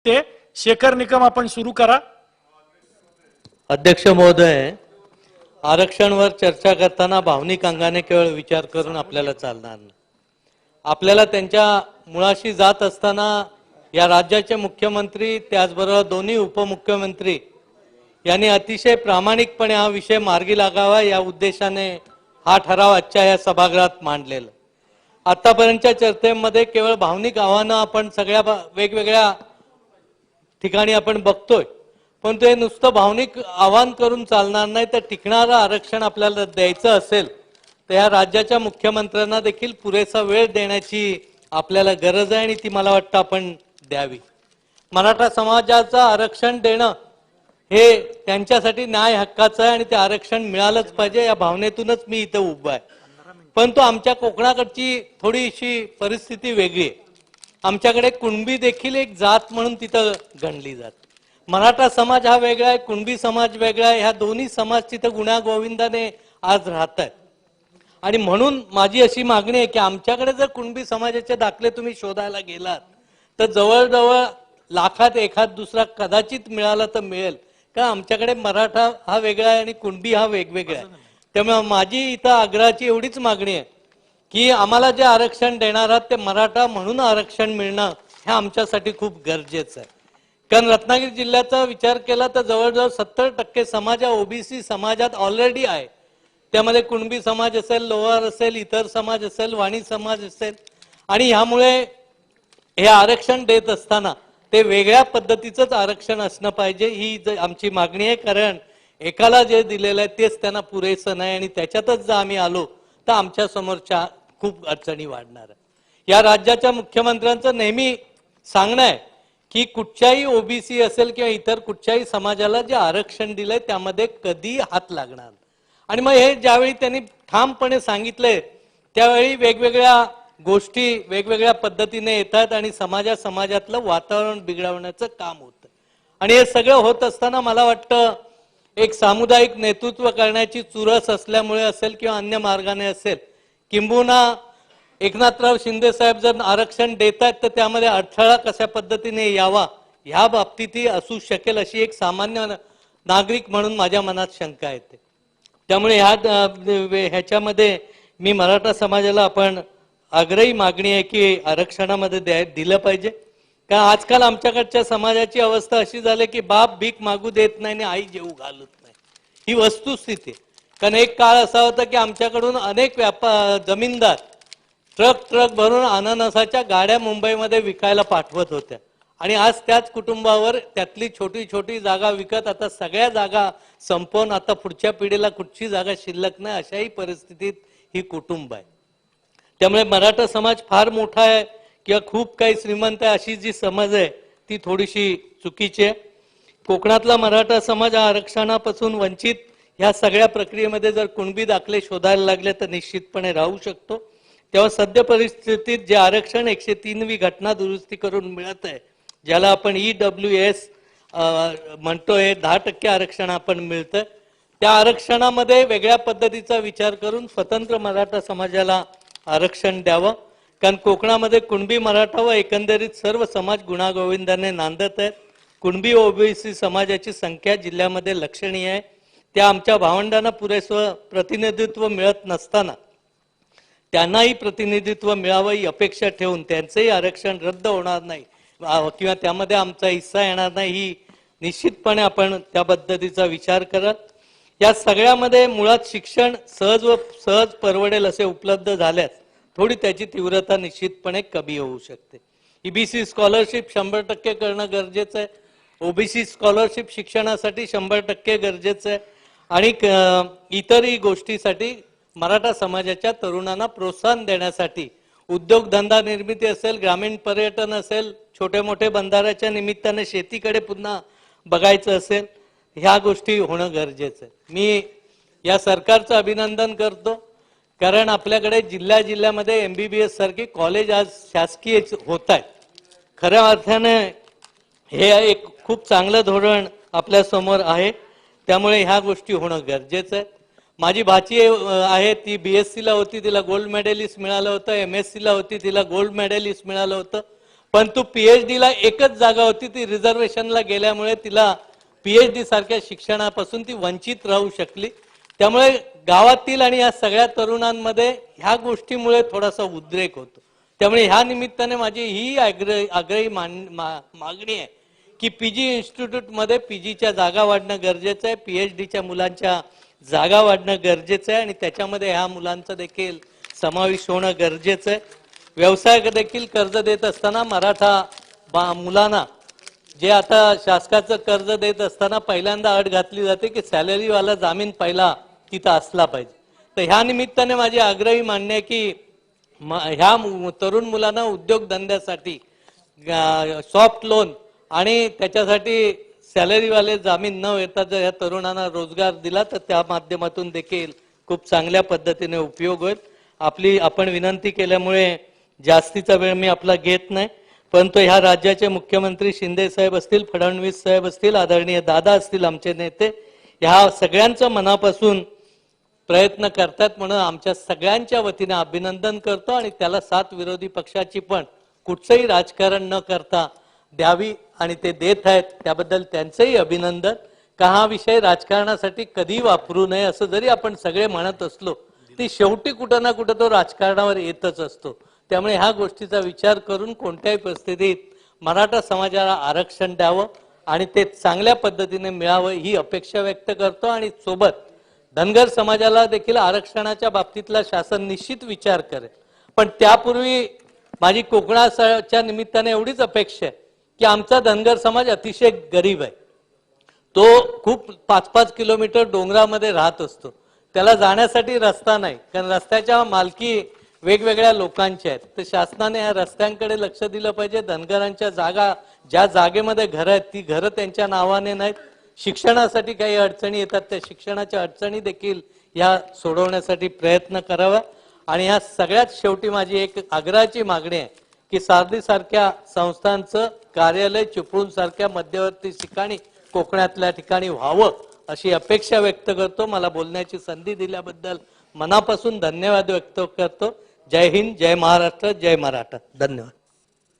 दिसते। शेखर निकम आपण सुरू करा। अध्यक्ष महोदय, आरक्षणवर चर्चा करताना भावनिक अंगाने केवळ विचार करून आपल्याला चालणार नाही। आपल्याला त्यांच्या मुळाशी जात असताना या राज्याचे मुख्यमंत्री त्याचबरोबर दोन्ही उपमुख्यमंत्री यांनी अतिशय प्रामाणिकपणे हा विषय मार्गी लागावा या उद्देशाने हा ठराव आजच्या या सभागृहात मांडलेला। आतापर्यंतच्या चर्चेमध्ये केवळ भावनिक आव्हानं आपण सगळ्या वेगवेगळ्या ठिकाणी आपण बघतोय, पण ते नुसतं भावनिक आवाहन करून चालणार नाही। तर टिकणारं आरक्षण आपल्याला द्यायचं असेल तर या राज्याच्या मुख्यमंत्र्यांना देखील पुरेसा वेळ देण्याची आपल्याला गरज आहे आणि ती मला वाटतं आपण द्यावी। मराठा समाजाचं आरक्षण देणं हे त्यांच्यासाठी न्याय हक्काचं आहे आणि ते आरक्षण मिळालंच पाहिजे या भावनेतूनच मी इथे उभा आहे। पण तो आमच्या कोकणाकडची थोडीशी परिस्थिती वेगळी आहे। आमच्याकडे कुणबी देखील एक जात म्हणून तिथं गणली जाते। मराठा समाज हा वेगळा आहे, कुणबी समाज वेगळा आहे। ह्या दोन्ही समाज तिथं गुण्यागोविंदाने आज राहत आहेत आणि म्हणून माझी अशी मागणी आहे की आमच्याकडे जर कुणबी समाजाचे दाखले तुम्ही शोधायला गेलात तर जवळजवळ लाखात एखाद दुसरा कदाचित मिळाला तर मिळेल, कारण आमच्याकडे मराठा हा वेगळा आहे आणि कुणबी हा वेगवेगळा आहे। त्यामुळे माझी इथं आग्रहाची एवढीच मागणी आहे की आम्हाला जे आरक्षण देणार आहात ते मराठा म्हणून आरक्षण मिळणं हे आमच्यासाठी खूप गरजेचं आहे। कारण रत्नागिरी जिल्ह्याचा विचार केला तर जवळजवळ 70% समाज हा ओबीसी समाजात ऑलरेडी आहे। त्यामध्ये कुणबी समाज असेल, लोहार असेल, इतर समाज असेल, वाणी समाज असेल आणि ह्यामुळे हे आरक्षण देत असताना ते वेगळ्या पद्धतीचंच आरक्षण असणं पाहिजे ही आमची मागणी आहे। कारण एकाला जे दिलेलं आहे तेच त्यांना पुरेसं नाही आणि त्याच्यातच जर आम्ही आलो तर आमच्या समोरच्या खूप अडचणी वाढणार आहे। या राज्याच्या मुख्यमंत्र्यांचं नेहमी सांगणं आहे की कुठच्याही ओबीसी असेल किंवा इतर कुठच्याही समाजाला जे आरक्षण दिलंय त्यामध्ये कधी हात लागणार। आणि मग हे ज्यावेळी त्यांनी ठामपणे सांगितले त्यावेळी वेगवेगळ्या गोष्टी वेगवेगळ्या पद्धतीने येतात आणि समाजातलं वातावरण बिघडवण्याचं काम होतं। आणि हे सगळं होत असताना मला वाटतं एक सामुदायिक नेतृत्व करण्याची चुरस असल्यामुळे असेल किंवा अन्य मार्गाने असेल, किंबहुना एकनाथराव शिंदे साहेब जर आरक्षण देतात तर त्यामध्ये अडथळा कशा पद्धतीने यावा ह्या बाबतीतही असू शकेल अशी एक सामान्य नागरिक म्हणून माझ्या मनात शंका येते। त्यामुळे ह्याच्यामध्ये मी मराठा समाजाला आपण आग्रही मागणी आहे की आरक्षणामध्ये दिलं पाहिजे। कारण आजकाल आमच्याकडच्या समाजाची अवस्था अशी झाली की बाप भीक मागू देत नाही आणि आई जेवू घालत नाही, ही वस्तुस्थिती। कारण एक काळ असा होता की आमच्याकडून अनेक जमीनदार ट्रक भरून अननसाच्या गाड्या मुंबईमध्ये विकायला पाठवत होत्या आणि आज त्याच कुटुंबावर त्यातली छोटी छोटी जागा विकत आता सगळ्या जागा संपवून आता पुढच्या पिढीला कुठची जागा शिल्लक नाही अशाही परिस्थितीत ही कुटुंब आहे। त्यामुळे मराठा समाज फार मोठा आहे किंवा खूप काही श्रीमंत आहे अशी जी समज आहे ती थोडीशी चुकीची आहे। कोकणातला मराठा समाज हा आरक्षणापासून वंचित ह्या सगळ्या प्रक्रियेमध्ये जर कुणबी दाखले शोधायला लागले तर निश्चितपणे राहू शकतो। तेव्हा सद्य परिस्थितीत जे आरक्षण 103वी घटना दुरुस्ती करून मिळत आहे, ज्याला आपण EWS म्हणतोय, 10% आरक्षण आपण मिळतं, त्या आरक्षणामध्ये वेगळ्या पद्धतीचा विचार करून स्वतंत्र मराठा समाजाला आरक्षण द्यावं। कारण कोकणामध्ये कुणबी मराठा व एकंदरीत सर्व समाज गुण्यागोविंदाने नांदत आहेत। कुणबी ओबीसी समाजाची संख्या जिल्ह्यामध्ये लक्षणीय आहे। त्या आमच्या भावंडांना पुरेसं प्रतिनिधित्व मिळत नसताना त्यांनाही प्रतिनिधित्व मिळावं ही अपेक्षा ठेवून त्यांचंही आरक्षण रद्द होणार नाही किंवा त्यामध्ये आमचा हिस्सा येणार नाही ही निश्चितपणे आपण त्या पद्धतीचा विचार करत या सगळ्यामध्ये मुळात शिक्षण सहज परवडेल असे उपलब्ध झाल्यास थोडी त्याची तीव्रता निश्चितपणे कमी होऊ शकते। EBC स्कॉलरशिप 100% करणं गरजेचं आहे। ओबीसी स्कॉलरशिप शिक्षणासाठी 100% गरजेचं आहे आणि इतरही गोष्टीसाठी मराठा समाजाच्या तरुणांना प्रोत्साहन देण्यासाठी उद्योगधंदा निर्मिती असेल, ग्रामीण पर्यटन असेल, छोटे मोठे बंधाऱ्याच्या निमित्ताने शेतीकडे पुन्हा बघायचं असेल, ह्या गोष्टी होणं गरजेचं आहे। मी या सरकारचं अभिनंदन करतो कारण आपल्याकडे जिल्ह्यामध्ये MBBS सारखी कॉलेज आज शासकीय होत आहेत। खऱ्या अर्थाने हे एक खूप चांगलं धोरण आपल्या समोर आहे, त्यामुळे ह्या गोष्टी होणं गरजेचं आहे। माझी भाची आहे ती BSc ला होती, तिला गोल्ड मेडलिस्ट मिळालं होतं, MSc ला होती तिला गोल्ड मेडलिस्ट मिळालं होतं, परंतु PhD ला एकच जागा होती, ती रिझर्वेशनला गेल्यामुळे तिला PhD सारख्या शिक्षणापासून ती वंचित राहू शकली. त्यामुळे गावातील आणि या सगळ्या तरुणांमध्ये ह्या गोष्टीमुळे थोडासा उद्रेक होतो. त्यामुळे ह्या निमित्ताने माझी ही आग्रही मागणी आहे की PG इन्स्टिट्यूटमध्ये PGच्या जागा वाढणं गरजेचं आहे, PhDच्या मुलांच्या जागा वाढणं गरजेचं आहे आणि त्याच्यामध्ये ह्या मुलांचा देखील समावेश होणं गरजेचं आहे. व्यवसाय देखील कर्ज देत असताना मराठा मुलांना जे आता शासनाचं कर्ज देत असताना पहिल्यांदा अट घातली जाते की सॅलरीवाला जामीन पहिला तिथं असला पाहिजे. तर ह्या निमित्ताने माझी आग्रही मान्य आहे की ह्या तरुण मुलांना उद्योगधंद्यासाठी सॉफ्ट लोन आणि त्याच्यासाठी सॅलरीवाले जामीन न येता जर या तरुणांना रोजगार दिला तर त्या माध्यमातून देखील खूप चांगल्या पद्धतीने उपयोग होईल. आपण विनंती केल्यामुळे जास्तीचा वेळ मी आपला घेत नाही, परंतु ह्या राज्याचे मुख्यमंत्री शिंदे साहेब असतील, फडणवीस साहेब असतील, आदरणीय दादा असतील, आमचे नेते, ह्या सगळ्यांचं मनापासून प्रयत्न करतात म्हणून आमच्या सगळ्यांच्या वतीने अभिनंदन करतो आणि त्याला साथ विरोधी पक्षाची पण कुठचंही राजकारण न करता द्यावी आणि ते देत आहेत त्याबद्दल त्यांचंही अभिनंदन. का हा विषय राजकारणासाठी कधी वापरू नये असं जरी आपण सगळे म्हणत असलो ती शेवटी कुठं ना कुठं तो राजकारणावर येतच असतो. त्यामुळे ह्या गोष्टीचा विचार करून कोणत्याही परिस्थितीत मराठा समाजाला आरक्षण द्यावं आणि ते चांगल्या पद्धतीने मिळावं ही अपेक्षा व्यक्त करतो आणि सोबत धनगर समाजाला देखील आरक्षणाच्या बाबतीतला शासन निश्चित विचार करेल. पण त्यापूर्वी माझी कोकणाच्या निमित्ताने एवढीच अपेक्षा आहे की आमचा धनगर समाज अतिशय गरीब आहे. तो खूप 5-5 किलोमीटर डोंगरामध्ये राहत असतो. त्याला जाण्यासाठी रस्ता नाही, कारण रस्त्याच्या मालकी वेगवेगळ्या लोकांच्या आहेत. तर शासनाने या रस्त्यांकडे लक्ष दिलं पाहिजे. धनगरांच्या जागा ज्या जागेमध्ये घरं आहेत ती घरं त्यांच्या नावाने नाहीत. शिक्षणासाठी काही अडचणी येतात, त्या शिक्षणाच्या अडचणी देखील या सोडवण्यासाठी प्रयत्न करावा. आणि ह्या सगळ्यात शेवटी माझी एक आग्रहाची मागणी आहे की सारथी सारख्या संस्थांचं कार्यालय चिपळूण सारख्या मध्यवर्ती ठिकाणी कोकणातल्या ठिकाणी व्हावं अशी अपेक्षा व्यक्त करतो. मला बोलण्याची संधी दिल्याबद्दल मनापासून धन्यवाद व्यक्त करतो. जय हिंद, जय महाराष्ट्र, जय मराठा. धन्यवाद.